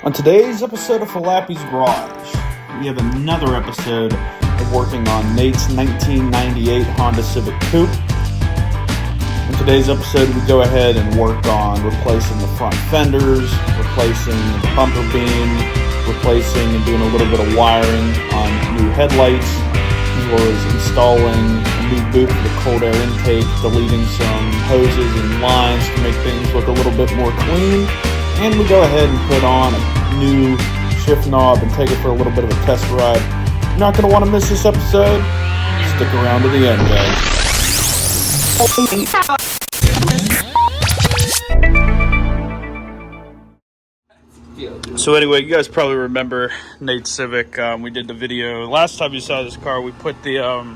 On today's episode of Falappy's Garage, we have another episode of working on Nate's 1998 Honda Civic Coupe. In today's episode, we go ahead and work on replacing the front fenders, replacing the bumper beam, replacing and doing a little bit of wiring on new headlights, as well as installing a new boot for the cold air intake, deleting some hoses and lines to make things look a little bit more clean. And we go ahead and put on a new shift knob and take it for a little bit of a test ride. You're not going to want to miss this episode. Stick around to the end, guys. So anyway, you guys probably remember Nate's Civic. We did the video. Last time you saw this car, we put the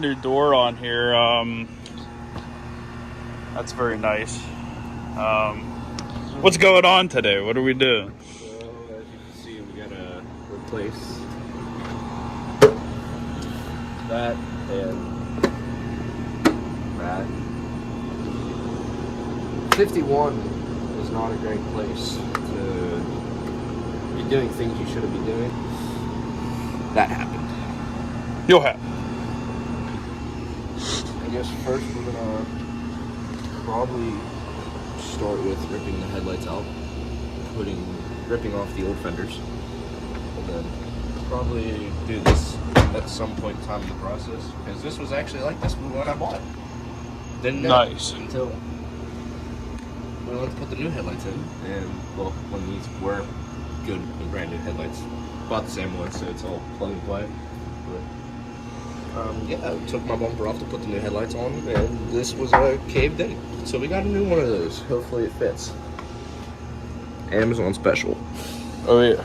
new door on here. That's very nice. What's going on today? What are we doing? Well, as you can see, we gotta replace that and that. 51 is not a great place to be doing things you shouldn't be doing. That happened. You'll have. I guess first we're gonna probably start with ripping the headlights out, ripping off the old fenders, and then probably do this at some point in time in the process, because this was actually like this when I bought it. Didn't know until we went to put the new headlights in, and well, when these were good and brand new headlights, bought the same one, so it's all plug and play. Yeah, I took my bumper off to put the new headlights on, and this was caved in. So we got a new one of those. Hopefully it fits. Amazon special. Oh yeah. So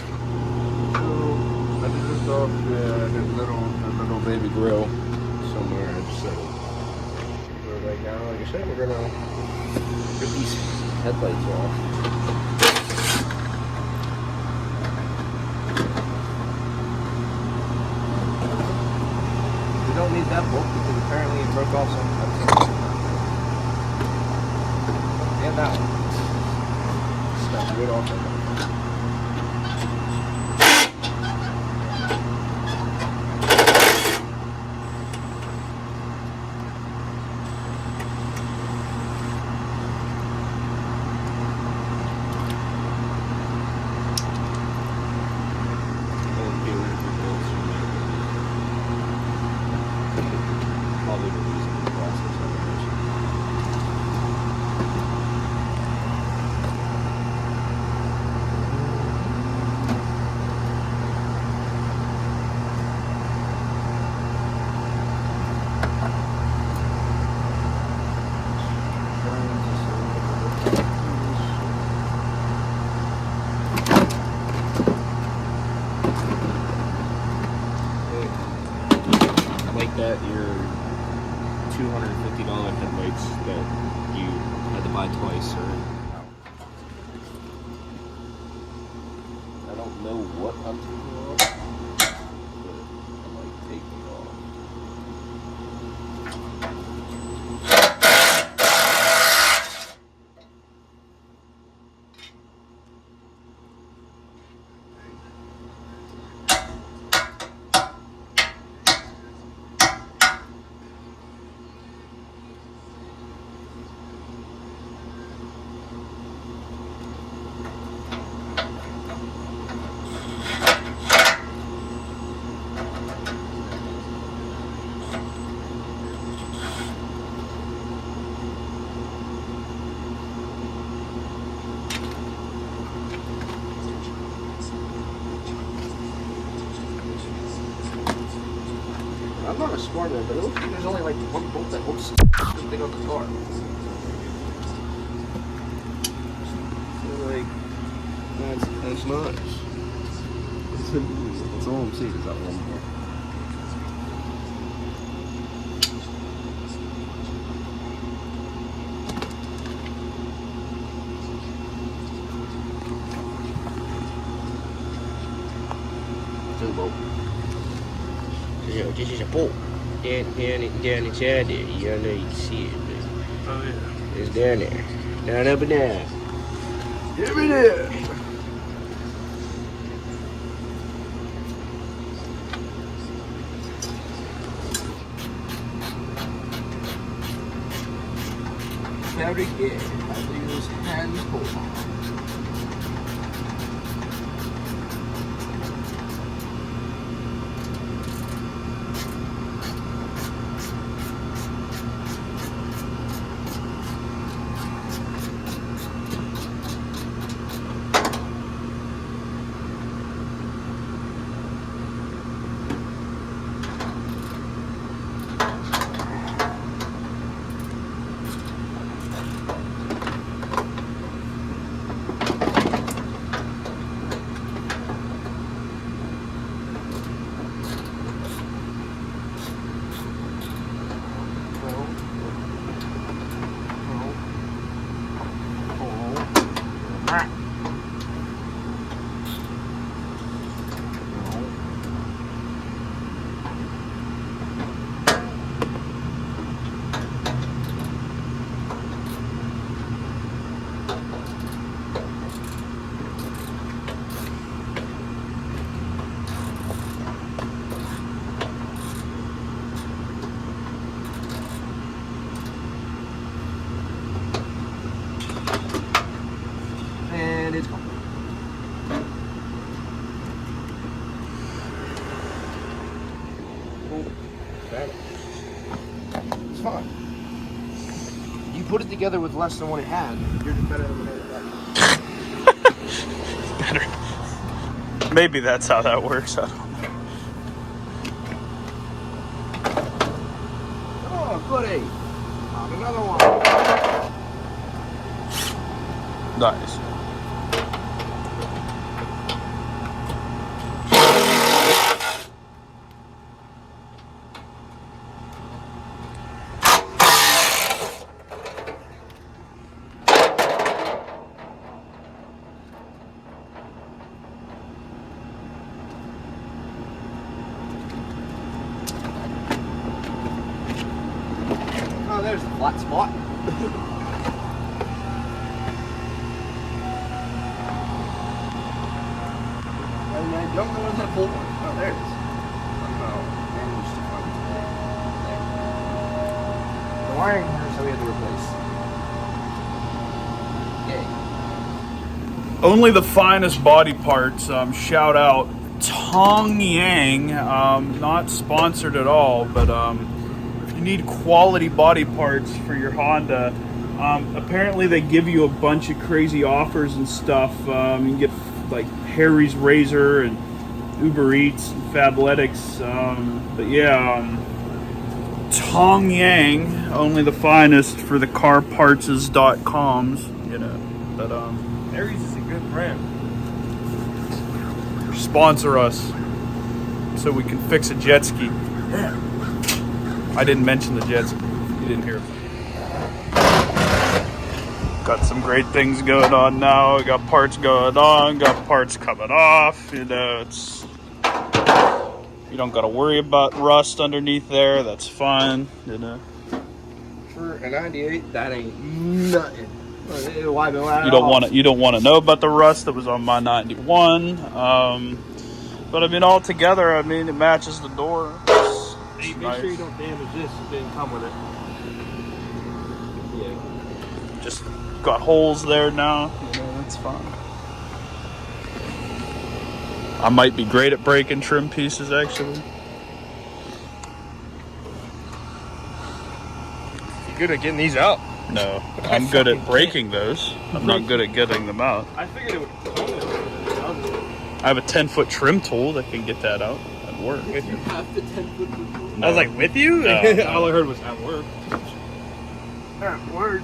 I did this off the little baby grill somewhere. So right now, like I said, we're gonna rip these headlights off. We don't need that bolt because apparently it broke off sometimes. And that one. Snapped right off of it. That your $250 headlights that you had to buy twice, or I don't know what I'm taking off, but I might take it off. I'm not a smart man, but it looks like there's only like one bolt that holds the thing on the car. So like, that's nice. That's all I'm seeing is that one bolt. Two bolt. 这是bolt. Down inside there, you know you can see it. Oh yeah. It's down there. Down up and down. Give me there. out again. I leave those hands hold on. And it's gone. It's fine. You put it together with less than what it had, you're just better than it had. Better. Maybe that's how that works. I don't know. Oh, goody. Another one. Nice. Oh, there's the flat spot. And I don't know what's that full one. Oh, there it is. Somehow managed to find it there. The wiring corner, so we had to replace. Yay. Only the finest body parts. Shout out Tong Yang. Not sponsored at all, but if you need quality body parts for your Honda, apparently they give you a bunch of crazy offers and stuff. You can get like Harry's Razor and Uber Eats and Fabletics. But yeah, Tong Yang, only the finest for the carpartses.coms, you know. But Harry's is a good brand. sponsor us so we can fix a jet ski. Yeah. I didn't mention the jet ski. You didn't hear it. Got some great things going on now. Got parts going on, got parts coming off. You know, it's, you don't got to worry about rust underneath there. That's fine. You know, For a 98, that ain't nothing. you don't want to know about the rust that was on my 91. But I mean, all together, I mean, it matches the door. Hey, make nice. sure you don't damage this. It didn't come with it. Yeah. Just got holes there now. You know, that's fine. I might be great at breaking trim pieces, actually. You good at getting these out? No, I'm good at breaking those. I'm not good at getting them out. I figured it would come with it. I have a 10-foot trim tool that can get that out at work. If you have the 10-foot tool. No. I was like, with you? No, no. All I heard was at work. At work.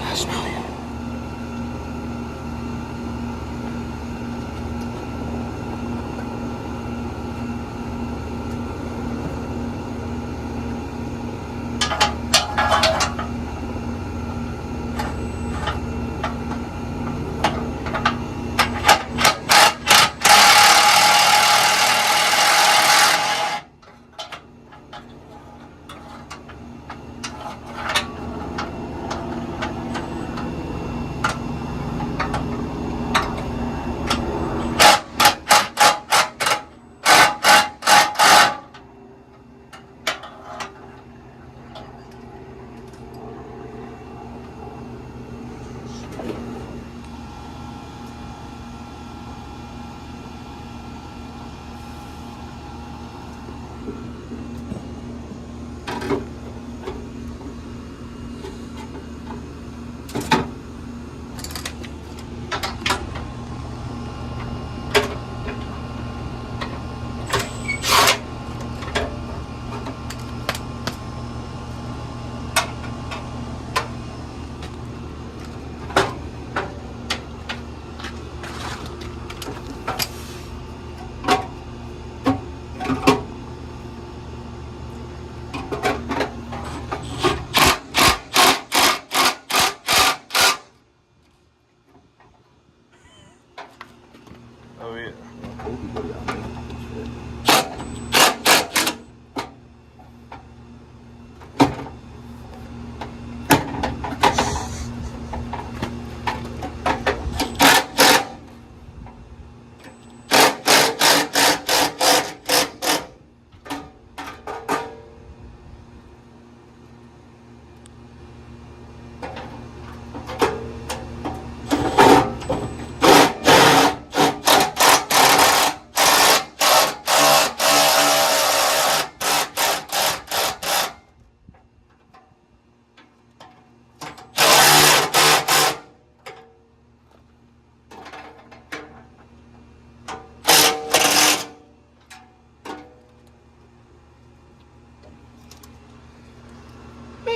I smell you.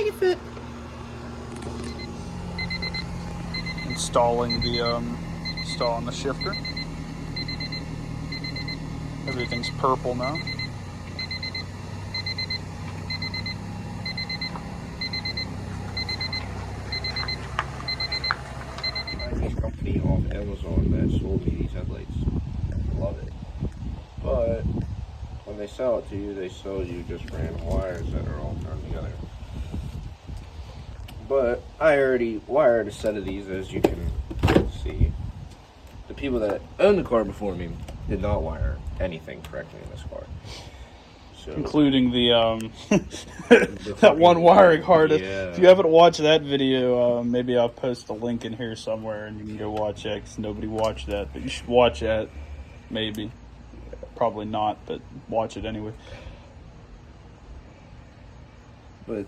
Make it fit. Installing the shifter. Everything's purple now. Chinese company off Amazon that sold me these headlights. Love it. But when they sell it to you, they sell you just random wires that are all thrown together. But I already wired a set of these, as you can see. The people that owned the car before me did not wire anything correctly in this car. So, including the that one wiring harness. Yeah. If you haven't watched that video, maybe I'll post a link in here somewhere and you can go watch that, because nobody watched that. But you should watch that, maybe. Probably not, but watch it anyway. But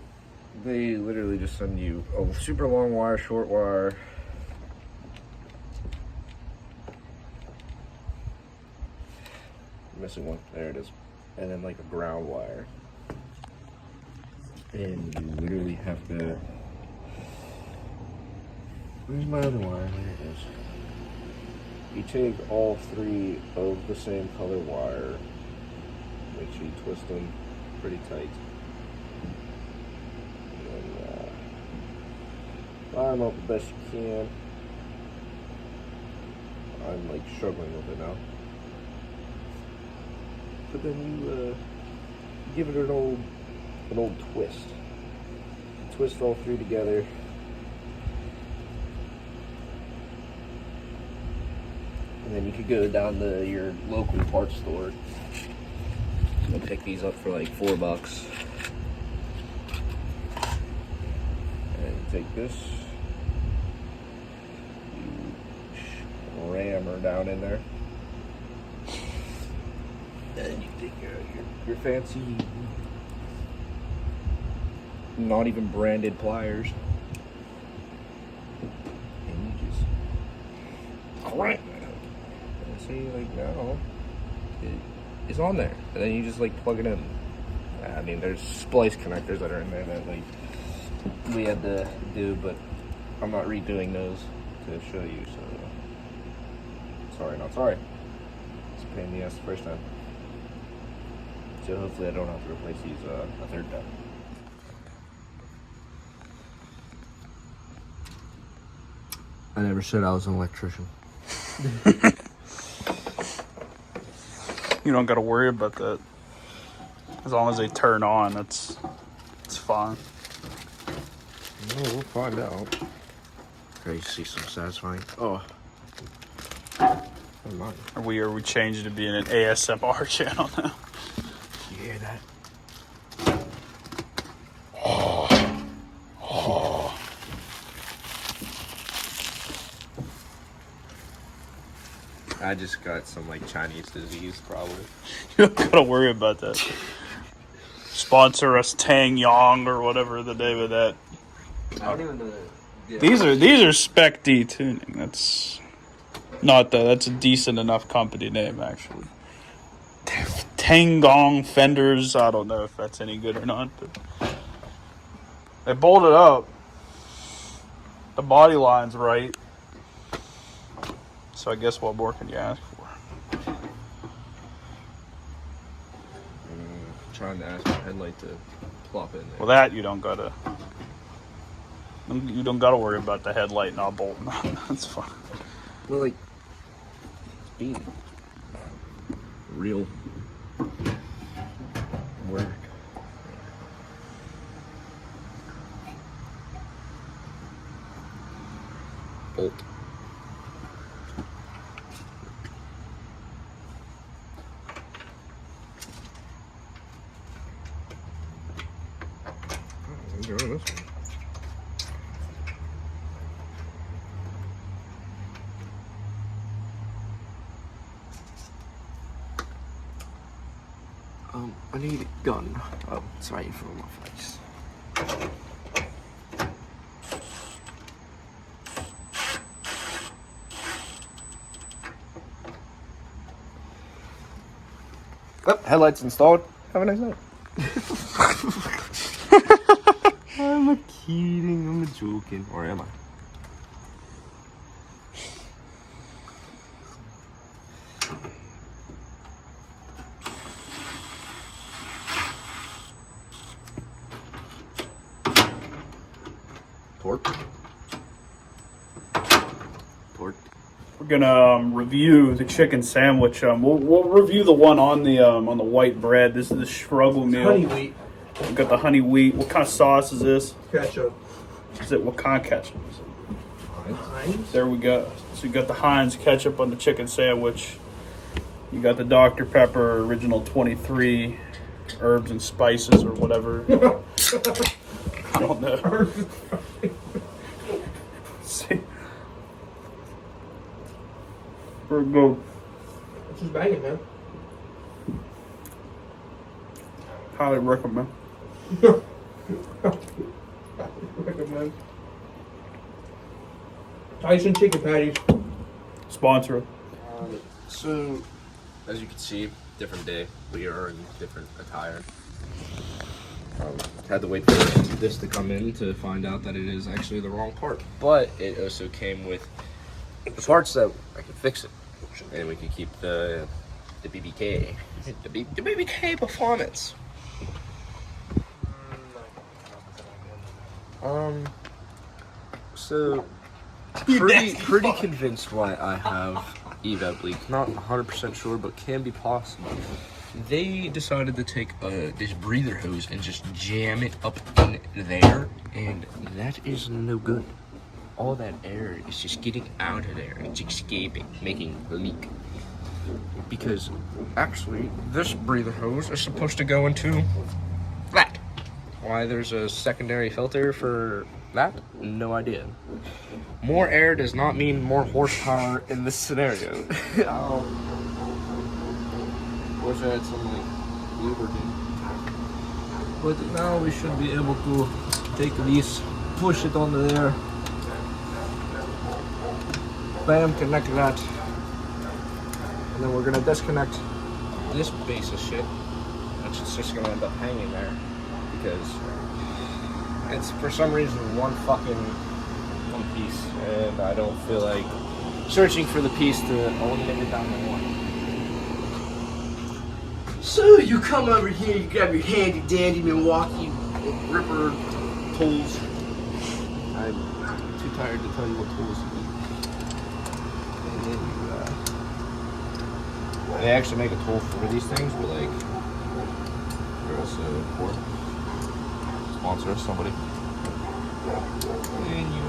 they literally just send you a super long wire, short wire. Missing one. There it is. And then like a ground wire. And you literally have to... Where's my other wire? There it is. You take all three of the same color wire. Make sure you twist them pretty tight. And then line them up the best you can. I'm like struggling with it now. But then you give it an old twist. Twist all three together. And then you could go down to your local parts store and pick these up for like $4. And you take this, you ram her down in there. Then you take your fancy, not even branded pliers, and you just crank it. And see, like now, it's on there. And then you just like plug it in. I mean, there's splice connectors that are in there that like we had to do, but I'm not redoing those to show you. So sorry, not sorry. It's a pain in the ass the first time. So hopefully I don't have to replace these a third time. I never said I was an electrician. You don't got to worry about that. As long as they turn on, it's fine. Well, we'll find out. Okay, you see some satisfying. Oh. Never mind. Are we changing to being an ASMR channel now? You hear that? I just got some like Chinese disease probably. You don't gotta worry about that. Sponsor us, Tang Yong or whatever the name of that. I don't even know. These are Spec D tuning. That's a decent enough company name actually. Tangong fenders. I don't know if that's any good or not, but they bolted up. The body line's right. So I guess what more can you ask for? Trying to ask my headlight to plop in there. Well, that you don't gotta worry about the headlight not bolting on. That's fine. Well, like, being real work. Bolt. This one. I need a gun. Oh, sorry for my face. Oh, headlights installed. Have a nice night. I'm a kidding. I'm joking. Or am I? Torque. We're gonna review the chicken sandwich. We'll review the one on the white bread. This is the struggle meal. Honey wheat. We've got the honey wheat. What kind of sauce is this? Ketchup. Is it what kind of ketchup is it? Heinz. There we go. So you got the Heinz ketchup on the chicken sandwich. You got the Dr. Pepper original 23 herbs and spices or whatever. I don't know. See. We're go. It's just banging, man. Highly recommend. Recommend. Tyson chicken patties. Sponsor. So, as you can see, different day. We are in different attire. Had to wait for this to come in to find out that it is actually the wrong part. But it also came with the parts that I can fix it, and we can keep the BBK, the BBK performance. So pretty convinced why I have evap leak. Not 100% sure, but can be possible. They decided to take this breather hose and just jam it up in there, and that is no good. All that air is just getting out of there. It's escaping, making a leak. Because actually, this breather hose is supposed to go into that. Why there's a secondary filter for that? No idea. More air does not mean more horsepower in this scenario. Wish I had some like lubricant. But now we should be able to take this, push it onto there. Bam, connect that. And then we're gonna disconnect this piece of shit. It's just gonna end up hanging there because it's for some reason one piece, and I don't feel like searching for the piece to eliminate it down the line. So you come over here, you grab your handy dandy Milwaukee Ripper tools. I'm too tired to tell you what tools to use. And then they actually make a tool for these things, but like they're also important. Sponsor us, somebody. And you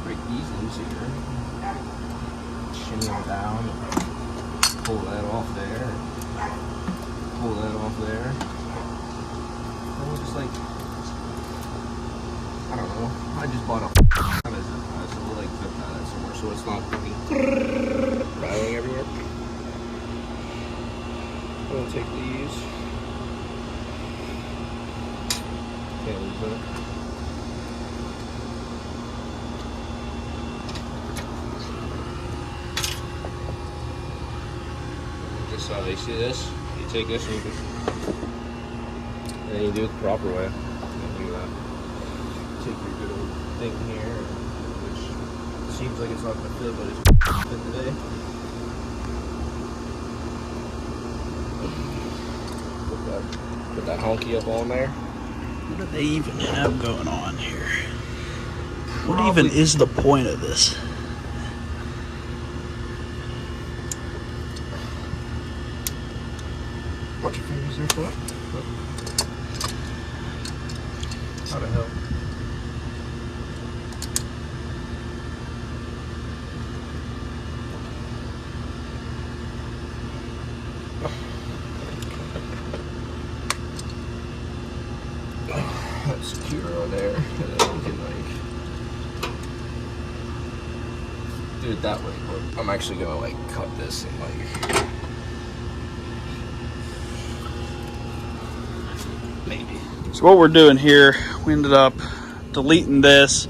break these loose here. Shimmy them down. Pull that off there. Pull that off there. And we'll just like, I don't know. I just bought a kind of zip tie, so we'll like zip tie that somewhere so it's not rattling everywhere. We'll take these. Can't lose that. Just how they see this, you take this and you do it the proper way. And you take your good old thing here, which seems like it's not going to fit, but it's fit today. Put that honky up on there. What do they even have going on here? What even is the point of this? Watch your fingers there, foot. How the hell? That's secure on there, and then we can like do it that way. But I'm actually gonna like cut this and like. Maybe. So what we're doing here, we ended up deleting this.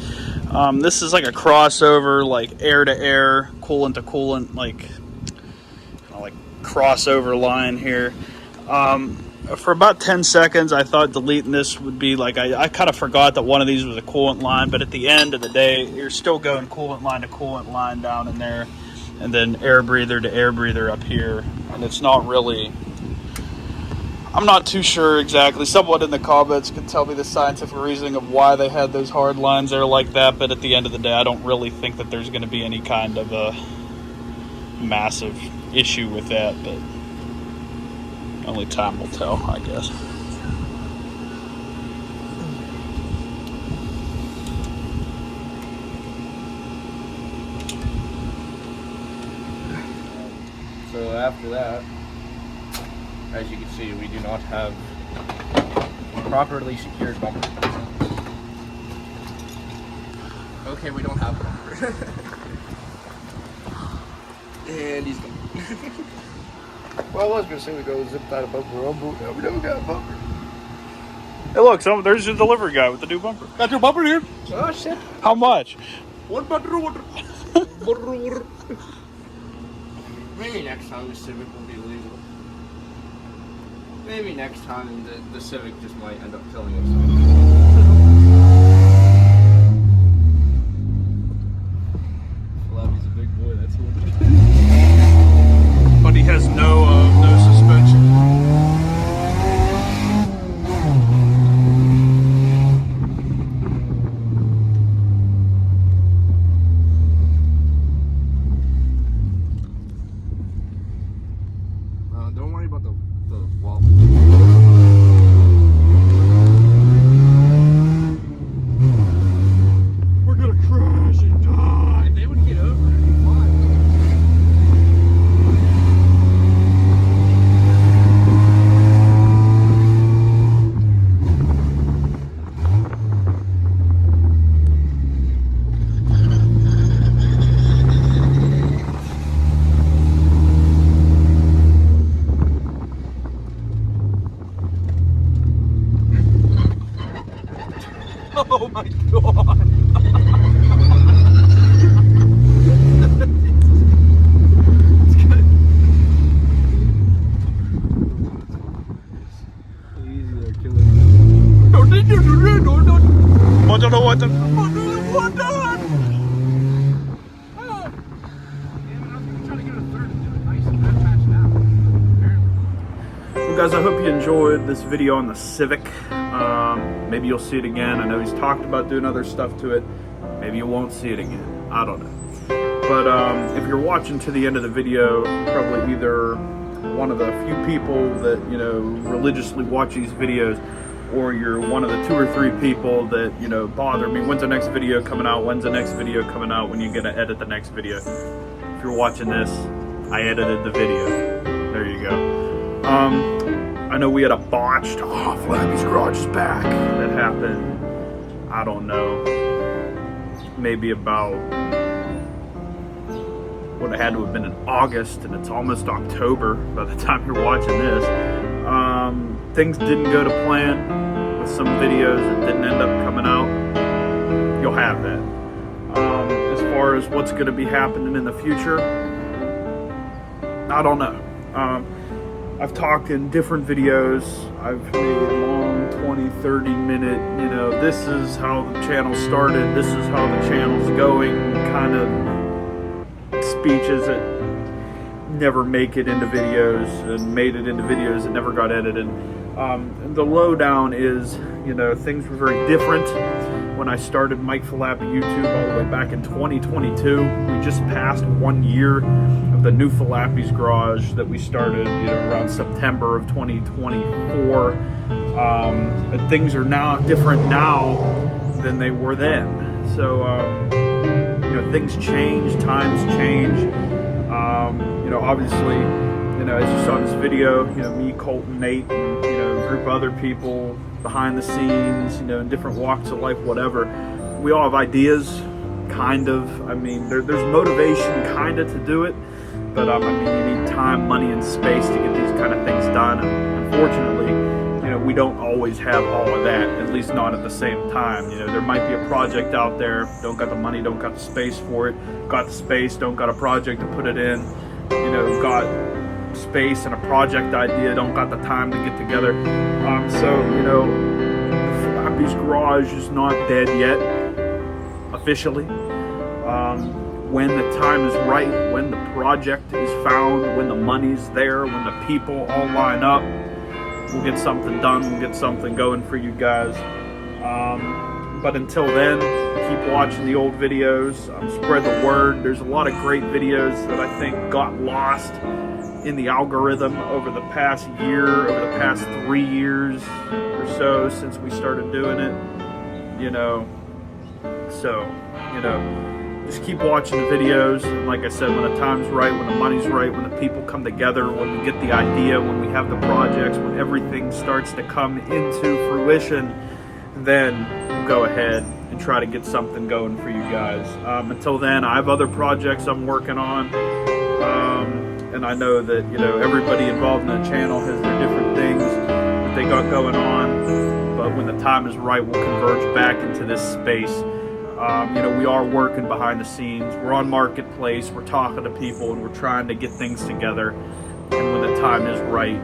This is like a crossover, like air to air, coolant to coolant, like crossover line here. for about 10 seconds, I thought deleting this would be like, I kind of forgot that one of these was a coolant line, but at the end of the day, you're still going coolant line to coolant line down in there, and then air breather to air breather up here. And it's not really, I'm not too sure exactly. Someone in the comments can tell me the scientific reasoning of why they had those hard lines there like that, but at the end of the day, I don't really think that there's going to be any kind of a massive issue with that, but only time will tell, I guess. So after that, as you can see, we do not have properly secured bumper. Okay, we don't have a bumper. And he's gone. Well, I was gonna say we go zip tie a bumper on, but we never got a bumper. Hey, look, there's your delivery guy with the new bumper. Got your bumper here? Oh shit! How much? One bumper, water. Maybe next time the Civic will be legal. Maybe next time the Civic just might end up killing us. Flappy's a big boy, that's what. But he has no suspension. Don't worry about the wall. We're gonna crash and die. If they would get over it, it'd be fine. Oh my god! Guys, I hope you enjoyed this video on the Civic. Maybe you'll see it again. I know he's talked about doing other stuff to it. Maybe you won't see it again. I don't know. But if you're watching to the end of the video, probably either one of the few people that, you know, religiously watch these videos, or you're one of the 2 or 3 people that, you know, bother me. When's the next video coming out? When's the next video coming out? When you gonna edit the next video? If you're watching this, I edited the video. There you go. I know we had a botched, Flappy's Garage is back, that happened, I don't know, maybe about, what it had to have been in August, and it's almost October by the time you're watching this. Things didn't go to plan with some videos that didn't end up coming out. You'll have that. As far as what's going to be happening in the future, I don't know. I've talked in different videos, I've made long 20, 30 minute, you know, this is how the channel started, this is how the channel's going, kind of speeches that never make it into videos and made it into videos that never got edited. And the lowdown is, you know, things were very different when I started Mike Falapi YouTube all the way back in 2022. We just passed 1 year of the new Falapi's Garage that we started, you know, around September of 2024. And things are now different now than they were then. So, you know, things change, times change. You know, obviously, you know, as you saw in this video, you know, me, Colton, Nate, and, you know, a group of other people behind the scenes, you know, in different walks of life, whatever. We all have ideas, kind of. I mean, there's motivation, kind of, to do it. But, I mean, you need time, money, and space to get these kind of things done. And unfortunately, you know, we don't always have all of that, at least not at the same time. You know, there might be a project out there, don't got the money, don't got the space for it. Got the space, don't got a project to put it in. You know, got space and a project idea, don't got the time to get together. So, you know, Flappy's Garage is not dead yet, officially. When the time is right, when the project is found, when the money's there, when the people all line up, we'll get something done, we'll get something going for you guys. But until then, keep watching the old videos, spread the word. There's a lot of great videos that I think got lost in the algorithm over the past year, over the past 3 years or so since we started doing it, you know. So, you know, just keep watching the videos. And like I said, when the time's right, when the money's right, when the people come together, when we get the idea, when we have the projects, when everything starts to come into fruition, then we'll go ahead and try to get something going for you guys. Until then, I have other projects I'm working on. And I know that, you know, everybody involved in the channel has their different things that they got going on. But when the time is right, we'll converge back into this space. You know, we are working behind the scenes. We're on Marketplace. We're talking to people, and we're trying to get things together. And when the time is right,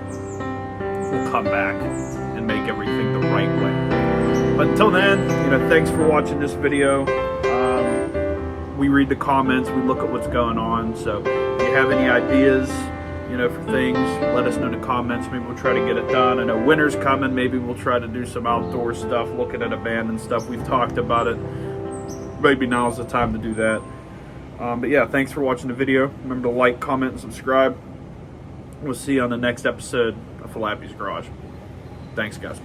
we'll come back and make everything the right way. But until then, you know, thanks for watching this video. We read the comments. We look at what's going on. So if you have any ideas, you know, for things, let us know in the comments. Maybe we'll try to get it done. I know winter's coming. Maybe we'll try to do some outdoor stuff, looking at abandoned stuff. We've talked about it. Maybe now's the time to do that. But yeah, thanks for watching the video. Remember to like, comment, and subscribe. We'll see you on the next episode of Flappy's Garage. Thanks, guys.